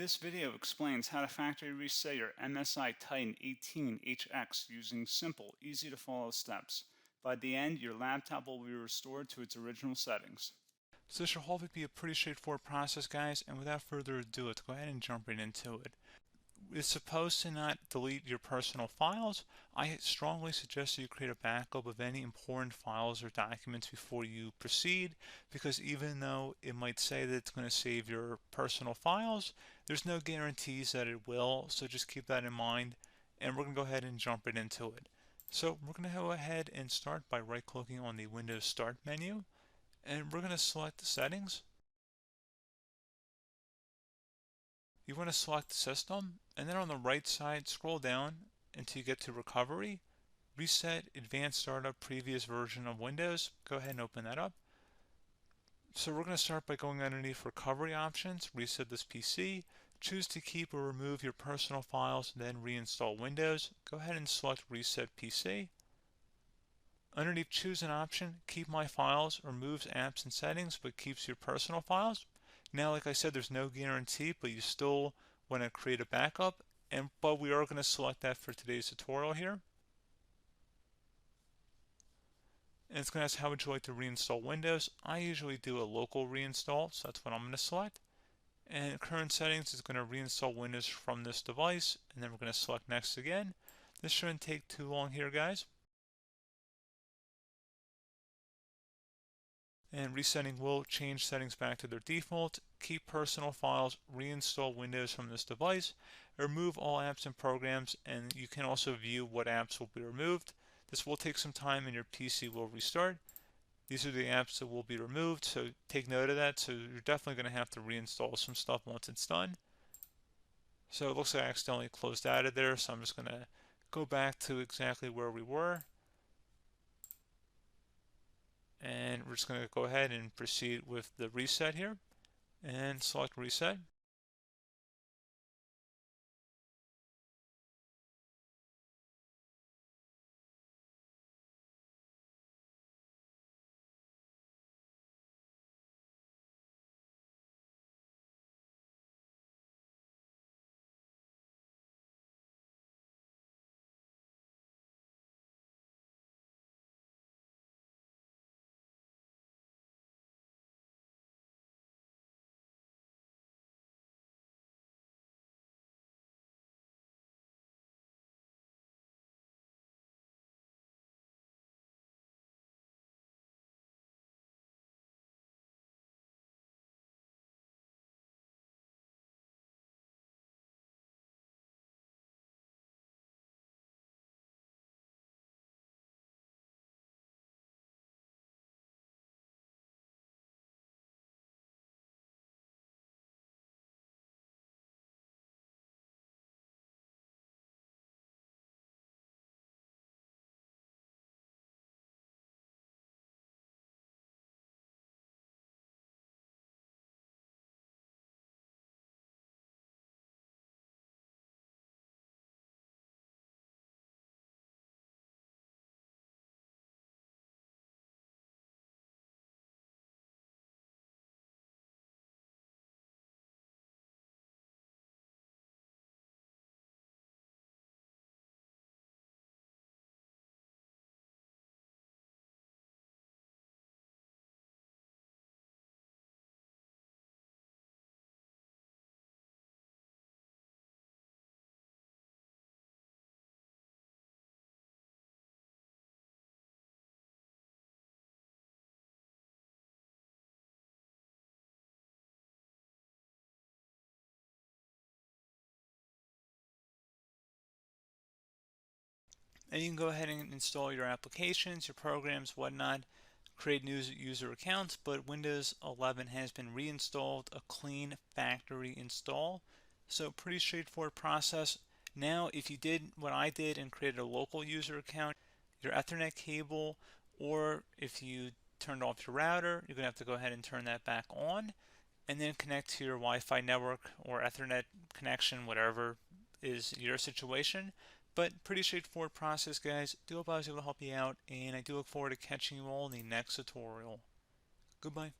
This video explains how to factory reset your MSI Titan 18HX using simple, easy to follow steps. By the end, your laptop will be restored to its original settings. So this should hopefully be a pretty straightforward process, guys, and without further ado, let's go ahead and jump right into it. It's supposed to not delete your personal files. I strongly suggest that you create a backup of any important files or documents before you proceed, because even though it might say that it's going to save your personal files, there's no guarantees that it will, so just keep that in mind, and we're going to go ahead and jump right into it. So we're going to go ahead and start by right-clicking on the Windows Start menu, and we're going to select the settings. You want to select System, and then on the right side, scroll down until you get to Recovery. Reset Advanced Startup Previous Version of Windows. Go ahead and open that up. So we're going to start by going underneath Recovery Options, reset this PC. Choose to keep or remove your personal files, then reinstall Windows. Go ahead and select Reset PC. Underneath Choose an option, Keep My Files removes apps and settings but keeps your personal files. Now, like I said, there's no guarantee, but you still want to create a backup, but we are going to select that for today's tutorial here. And it's going to ask how would you like to reinstall Windows. I usually do a local reinstall, so that's what I'm going to select. And current settings is going to reinstall Windows from this device, and then we're going to select next again. This shouldn't take too long here, guys. And resetting will change settings back to their default, keep personal files, reinstall Windows from this device, remove all apps and programs, and you can also view what apps will be removed. This will take some time and your PC will restart. These are the apps that will be removed, so take note of that. So you're definitely going to have to reinstall some stuff once it's done. So it looks like I accidentally closed out of there, so I'm just going to go back to exactly where we were. And we're just going to go ahead and proceed with the reset here and select reset. And you can go ahead and install your applications, your programs, whatnot, create new user accounts, but Windows 11 has been reinstalled, a clean factory install. So pretty straightforward process. Now, if you did what I did and created a local user account, your Ethernet cable, or if you turned off your router, you're going to have to go ahead and turn that back on, and then connect to your Wi-Fi network or Ethernet connection, whatever is your situation. But pretty straightforward process, guys. Do hope I was able to help you out, and I do look forward to catching you all in the next tutorial. Goodbye.